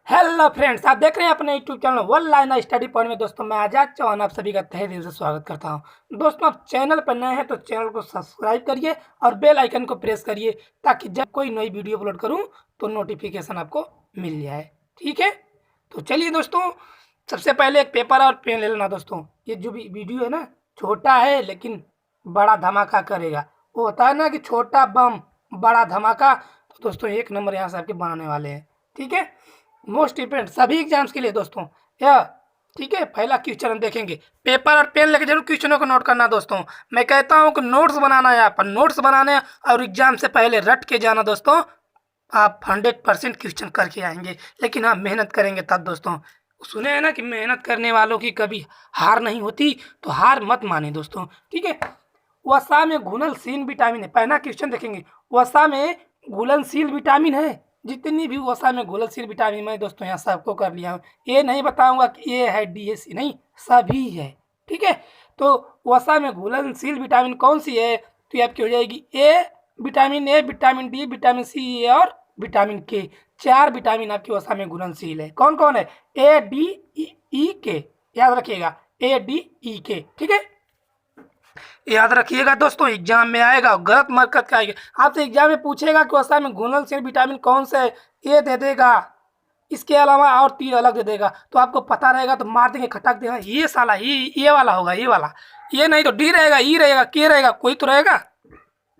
Hello friends, आप देख रहे हैं अपने YouTube channel one line study point में। दोस्तों मैं आजाद चौहान आप सभी का तहे दिल से स्वागत करता हूं। दोस्तों आप चैनल पर नए हैं तो चैनल को सब्सक्राइब करिए और बेल आइकन को प्रेस करिए ताकि जब कोई नई वीडियो अपलोड करूं तो नोटिफिकेशन आपको मिल जाए। ठीक है, तो चलिए दोस्तों, सबसे पहले एक पेपर और पेन ले लेना। दोस्तों ये जो भी वीडियो है ना, छोटा है लेकिन बड़ा धमाका करेगा। वो होता है ना कि छोटा बम बड़ा धमाका, तो दोस्तों एक नंबर यहाँ से आपके बनाने वाले हैं। ठीक है, मोस्ट इंपोर्टेंट सभी एग्जाम्स के लिए दोस्तों या ठीक है। पहला क्वेश्चन हम देखेंगे, पेपर और पेन लेके जरूर क्वेश्चनों को नोट करना। दोस्तों मैं कहता हूँ कि नोट्स बनाना है, आप नोट्स बनाने और एग्जाम से पहले रट के जाना। दोस्तों आप 100% क्वेश्चन करके आएंगे, लेकिन आप मेहनत करेंगे तब। दोस्तों सुने हैं ना कि मेहनत करने वालों की कभी हार नहीं होती, तो हार मत माने दोस्तों। ठीक है, वसा में घुलनशील विटामिन है। पहला क्वेश्चन देखेंगे, वसा में घुलनशील विटामिन है। जितनी भी वसा में घुलनशील विटामिन, मैं दोस्तों यहाँ सबको कर लिया हूँ। ये नहीं बताऊंगा कि ये है डी ए सी, नहीं, सभी है। ठीक है, तो वसा में घुलनशील विटामिन कौन सी है, तो ये आपकी हो जाएगी vitamin A, vitamin D, vitamin C और विटामिन के। 4 विटामिन आपकी वसा में घुलनशील है। कौन कौन है? ए डी ई के, याद रखिएगा, ए डी ई के। ठीक है, याद रखिएगा दोस्तों, एग्जाम में आएगा, गलत मत आएगा। आपसे एग्जाम में पूछेगा कि वसा में घुलनशील विटामिन कौन से है, ये दे देगा, इसके अलावा और 3 अलग दे देगा, तो आपको पता रहेगा तो मार देंगे, खटक देगा, ये साला ये वाला होगा, ये वाला। ये नहीं तो डी रहेगा, ई रहेगा, के रहेगा, कोई तो रहेगा।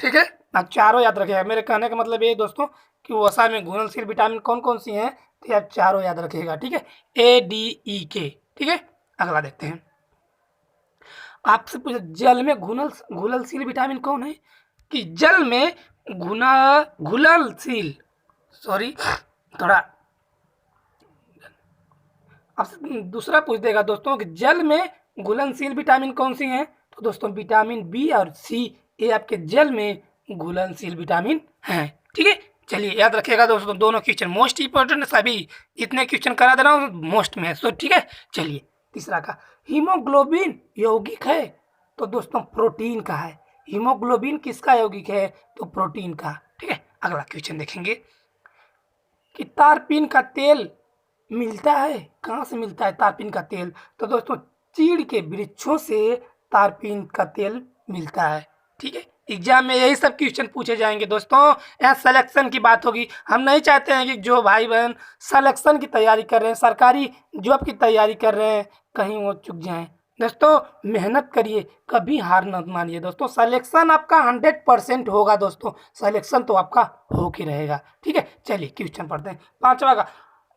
ठीक है, आप चारों याद रखिएगा। मेरे कहने का मतलब ये दोस्तों कि वसा में घुलनशील विटामिन कौन कौन सी हैं, तो आप चारों याद रखिएगा। ठीक है, ए डी ई के। ठीक है, अगला देखते हैं। आपसे पूछे जल में घुलनशील विटामिन कौन है, कि जल में घुलनशील, सॉरी थोड़ा, आपसे दूसरा पूछ देगा दोस्तों कि जल में घुलनशील विटामिन कौन सी हैं, तो दोस्तों विटामिन बी और सी, ये आपके जल में घुलनशील विटामिन हैं। ठीक है, चलिए याद रखिएगा दोस्तों, दोनों क्वेश्चन मोस्ट इंपॉर्टेंट, सभी जितने क्वेश्चन करा दे रहा हूँ मोस्ट में है। सो ठीक है, चलिए तीसरा का, हीमोग्लोबिन यौगिक है, तो दोस्तों प्रोटीन का है। हीमोग्लोबिन किसका यौगिक है, तो प्रोटीन का। ठीक है, अगला क्वेश्चन देखेंगे कि तारपीन का तेल मिलता है, कहाँ से मिलता है तारपीन का तेल, तो दोस्तों चीड़ के वृक्षों से तारपीन का तेल मिलता है। ठीक है, एग्जाम में यही सब क्वेश्चन पूछे जाएंगे दोस्तों। यहाँ सिलेक्शन की बात होगी। हम नहीं चाहते हैं कि जो भाई बहन सिलेक्शन की तैयारी कर रहे हैं, सरकारी जॉब की तैयारी कर रहे हैं, कहीं वो चूक जाएं। दोस्तों मेहनत करिए, कभी हार न मानिए। दोस्तों सिलेक्शन आपका 100% होगा। दोस्तों सिलेक्शन तो आपका हो के रहेगा। ठीक है, चलिए क्वेश्चन पढ़ते हैं। 5वां का,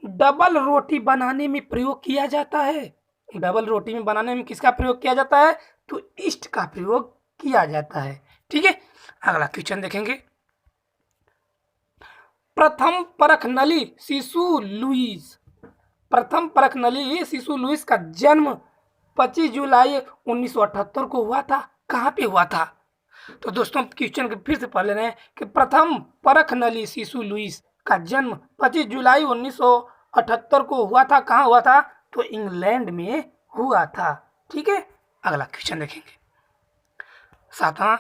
डबल रोटी बनाने में प्रयोग किया जाता है। डबल रोटी में बनाने में किसका प्रयोग किया जाता है, तो ईस्ट का प्रयोग किया जाता है। ठीक है, अगला क्वेश्चन देखेंगे। प्रथम परख नली शिशु लुईस, प्रथम परख नली शिशु लुईस का जन्म 25 जुलाई 1978 को हुआ था। कहाँ पे हुआ था, तो दोस्तों क्वेश्चन को फिर से पढ़ ले रहे हैं कि प्रथम परख नली शिशु लुईस का जन्म 25 जुलाई 1978 को हुआ था। कहाँ हुआ था, तो इंग्लैंड में हुआ था। ठीक है, अगला क्वेश्चन देखेंगे। 7वां,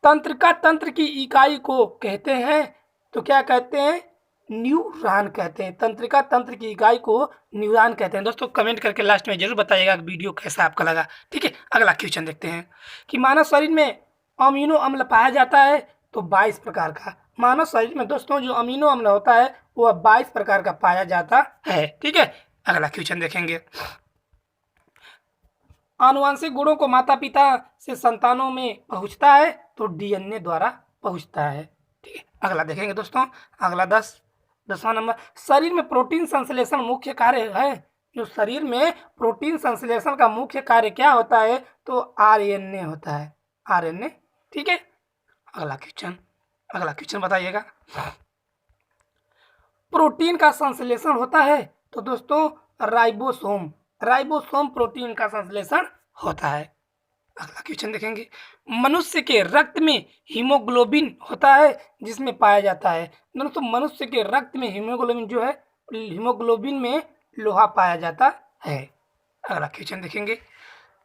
तंत्रिका तंत्र की इकाई को कहते हैं, तो क्या कहते हैं, न्यूरॉन कहते हैं। तंत्रिका तंत्र की इकाई को न्यूरॉन कहते हैं। दोस्तों कमेंट करके लास्ट में जरूर बताइएगा वीडियो कैसा आपका लगा। ठीक है, अगला क्वेश्चन देखते हैं कि मानव शरीर में अमीनो अम्ल पाया जाता है, तो 22 प्रकार का। मानव शरीर में दोस्तों जो अमीनो अम्ल होता है वो 22 प्रकार का पाया जाता है। ठीक है, अगला क्वेश्चन देखेंगे। आनुवंशिक गुणों को माता पिता से संतानों में पहुंचता है, तो डीएनए द्वारा पहुंचता है। ठीक है, अगला देखेंगे दोस्तों। अगला 10वां नंबर, शरीर में प्रोटीन संश्लेषण मुख्य कार्य है। जो शरीर में प्रोटीन संश्लेषण का मुख्य कार्य क्या होता है, तो आरएनए होता है, आरएनए। ठीक है, अगला क्वेश्चन बताइएगा। प्रोटीन का संश्लेषण होता है, तो दोस्तों राइबोसोम, राइबोसोम प्रोटीन का संश्लेषण होता है। अगला क्वेश्चन देखेंगे। मनुष्य के रक्त में हीमोग्लोबिन होता है, जिसमें पाया जाता है। दोस्तों मनुष्य के रक्त में हीमोग्लोबिन जो है, हीमोग्लोबिन में लोहा पाया जाता है। अगला क्वेश्चन देखेंगे।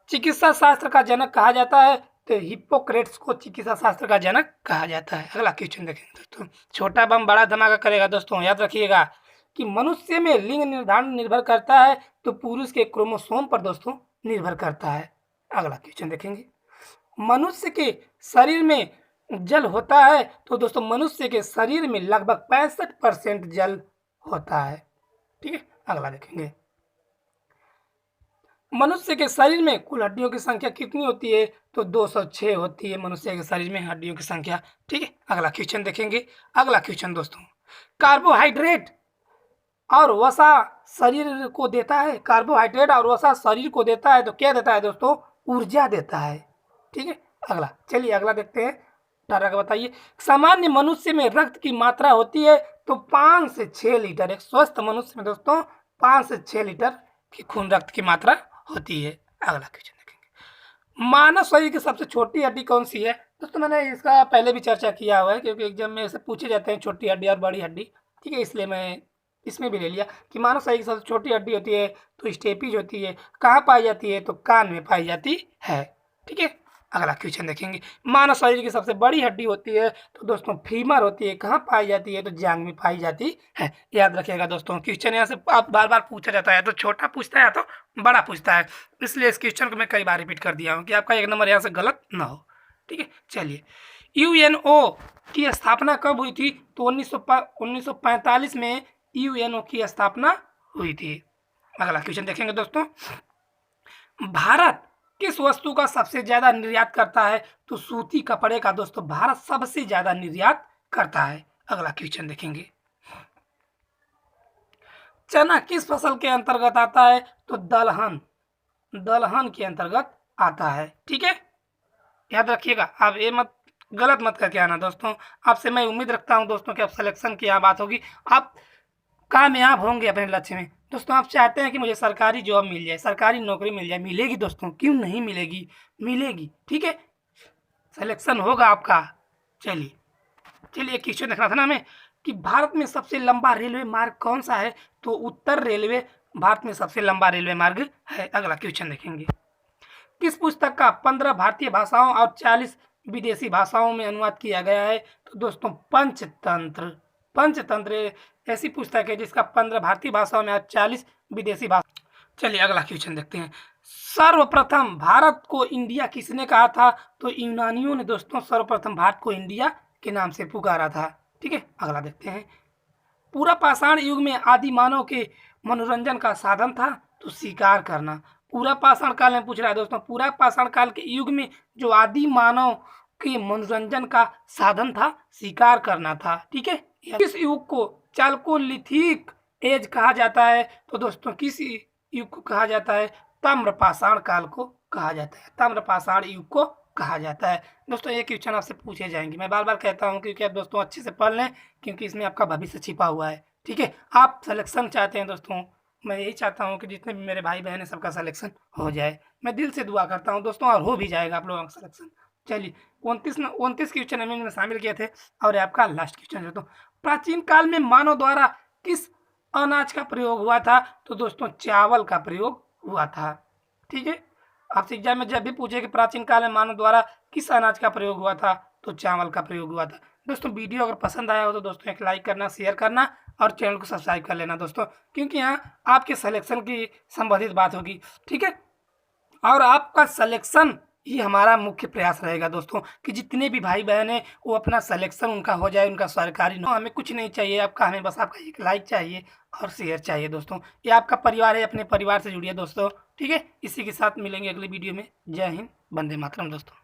चिकित्सा शास्त्र का जनक कहा जाता है, तो हिप्पोक्रेट्स को चिकित्सा शास्त्र का जनक कहा जाता है। अगला क्वेश्चन देखेंगे दोस्तों। छोटा बम बड़ा धमाका करेगा दोस्तों, याद रखिएगा कि मनुष्य में लिंग निर्धारण निर्भर करता है तो पुरुष के क्रोमोसोम पर दोस्तों निर्भर करता है। अगला क्वेश्चन देखेंगे, मनुष्य के शरीर में जल होता है तो दोस्तों मनुष्य के शरीर में लगभग 65% जल होता है। ठीक है, अगला देखेंगे, मनुष्य के शरीर में कुल हड्डियों की संख्या कितनी होती है तो 206 होती है मनुष्य के शरीर में हड्डियों की संख्या। ठीक है, अगला क्वेश्चन देखेंगे। अगला क्वेश्चन दोस्तों, कार्बोहाइड्रेट और वसा शरीर को देता है, कार्बोहाइड्रेट और वसा शरीर को देता है तो क्या देता है दोस्तों, ऊर्जा देता है। ठीक है, अगला चलिए अगला देखते हैं, 18 का बताइए, सामान्य मनुष्य में रक्त की मात्रा होती है तो 5 से 6 लीटर। एक स्वस्थ मनुष्य में दोस्तों 5 से 6 लीटर की खून रक्त की मात्रा होती है। अगला क्वेश्चन देखेंगे, मानव शरीर की सबसे छोटी हड्डी कौन सी है दोस्तों, मैंने इसका पहले भी चर्चा किया हुआ है क्योंकि एग्जाम में ऐसे पूछे जाते हैं छोटी हड्डी और बड़ी हड्डी। ठीक है, इसलिए मैं इसमें भी ले लिया कि मानव शरीर की सबसे छोटी हड्डी होती है तो स्टेपीज होती है, कहाँ पाई जाती है तो कान में पाई जाती है। ठीक है, अगला क्वेश्चन देखेंगे, मानव शरीर की सबसे बड़ी हड्डी होती है तो दोस्तों फीमर होती है, कहाँ पाई जाती है तो जांघ में पाई जाती है। याद रखिएगा दोस्तों, क्वेश्चन यहाँ से आप बार बार पूछा जाता है तो छोटा पूछता है तो बड़ा पूछता है, इसलिए इस क्वेश्चन को मैं कई बार रिपीट कर दिया हूँ कि आपका एक नंबर यहाँ से गलत ना हो। ठीक है, चलिए, यूएनओ की स्थापना कब हुई थी तो 1945 में यूएनओ की स्थापना हुई थी। अगला क्वेश्चन देखेंगे दोस्तों, भारत किस वस्तु का सबसे ज्यादा निर्यात करता है तो सूती कपड़े का दोस्तों भारत सबसे ज्यादा निर्यात करता है। अगला क्वेश्चन देखेंगे, चना किस फसल के अंतर्गत आता है तो दलहन, दलहन के अंतर्गत आता है। ठीक है, याद रखिएगा, आप ये मत गलत मत करके आना दोस्तों। आपसे मैं उम्मीद रखता हूं दोस्तों कि आप सिलेक्शन की यहाँ बात होगी, आप कामयाब होंगे अपने लक्ष्य में। दोस्तों आप चाहते हैं कि मुझे सरकारी जॉब मिल जाए, सरकारी नौकरी मिल जाए, मिलेगी दोस्तों, क्यों नहीं मिलेगी, मिलेगी। ठीक है, सिलेक्शन होगा आपका। चलिए चलिए, क्वेश्चन देखना था ना हमें कि भारत में सबसे लंबा रेलवे मार्ग कौन सा है तो उत्तर रेलवे भारत में सबसे लंबा रेलवे मार्ग है। अगला क्वेश्चन देखेंगे, किस पुस्तक का 15 भारतीय भाषाओं और 40 विदेशी भाषाओं में अनुवाद किया गया है तो दोस्तों पंचतंत्र। पंचतंत्र ऐसी पुस्तक है जिसका 15 भारतीय भाषाओं में और 40 विदेशी भाषा। चलिए अगला क्वेश्चन देखते हैं, सर्वप्रथम भारत को इंडिया किसने कहा था तो यूनानियों ने दोस्तों सर्वप्रथम भारत को इंडिया के नाम से पुकारा था। ठीक है, अगला देखते हैं, पूरा पाषाण युग में आदि मानव के मनोरंजन का साधन था तो शिकार करना। पूरा पाषाण काल में पूछ रहा है दोस्तों, पूरा पाषाण काल के युग में जो आदि मानव के मनोरंजन का साधन था शिकार करना था। ठीक है, इस युग को चालकोलिथिक एज कहा जाता है तो दोस्तों किस युग को कहा जाता है, ताम्रपाषाण काल को कहा जाता है, ताम्रपाषाण युग को कहा जाता है। दोस्तों ये क्वेश्चन आपसे पूछे जाएंगे, मैं बार बार कहता हूँ क्योंकि आप दोस्तों अच्छे से पढ़ लें क्योंकि इसमें आपका भविष्य छिपा हुआ है। ठीक है, आप सिलेक्शन चाहते हैं दोस्तों, मैं यही चाहता हूँ कि जितने भी मेरे भाई बहन हैं सबका सिलेक्शन हो जाए, मैं दिल से दुआ करता हूँ दोस्तों, और हो भी जाएगा आप लोगों का सिलेक्शन। चलिए 29 क्वेश्चन हमने शामिल किए थे और आपका लास्ट क्वेश्चन है, तो प्राचीन काल में मानव द्वारा किस अनाज का प्रयोग हुआ था तो दोस्तों चावल का प्रयोग हुआ था। ठीक है, आपसे एग्जाम में जब भी पूछे कि प्राचीन काल में मानव द्वारा किस अनाज का प्रयोग हुआ था तो चावल का प्रयोग हुआ था। दोस्तों वीडियो अगर पसंद आया हो तो दोस्तों एक लाइक करना, शेयर करना और चैनल को सब्सक्राइब कर लेना दोस्तों, क्योंकि यहाँ आपके सिलेक्शन की संबंधित बात होगी। ठीक है, और आपका सिलेक्शन ही हमारा मुख्य प्रयास रहेगा दोस्तों कि जितने भी भाई बहन हैं वो अपना सिलेक्शन उनका हो जाए, उनका सरकारी हमें कुछ नहीं चाहिए आपका, हमें बस आपका एक लाइक चाहिए और शेयर चाहिए दोस्तों। ये आपका परिवार है, अपने परिवार से जुड़िए दोस्तों। ठीक है, इसी के साथ मिलेंगे अगले वीडियो में। जय हिंद, वंदे मातरम दोस्तों।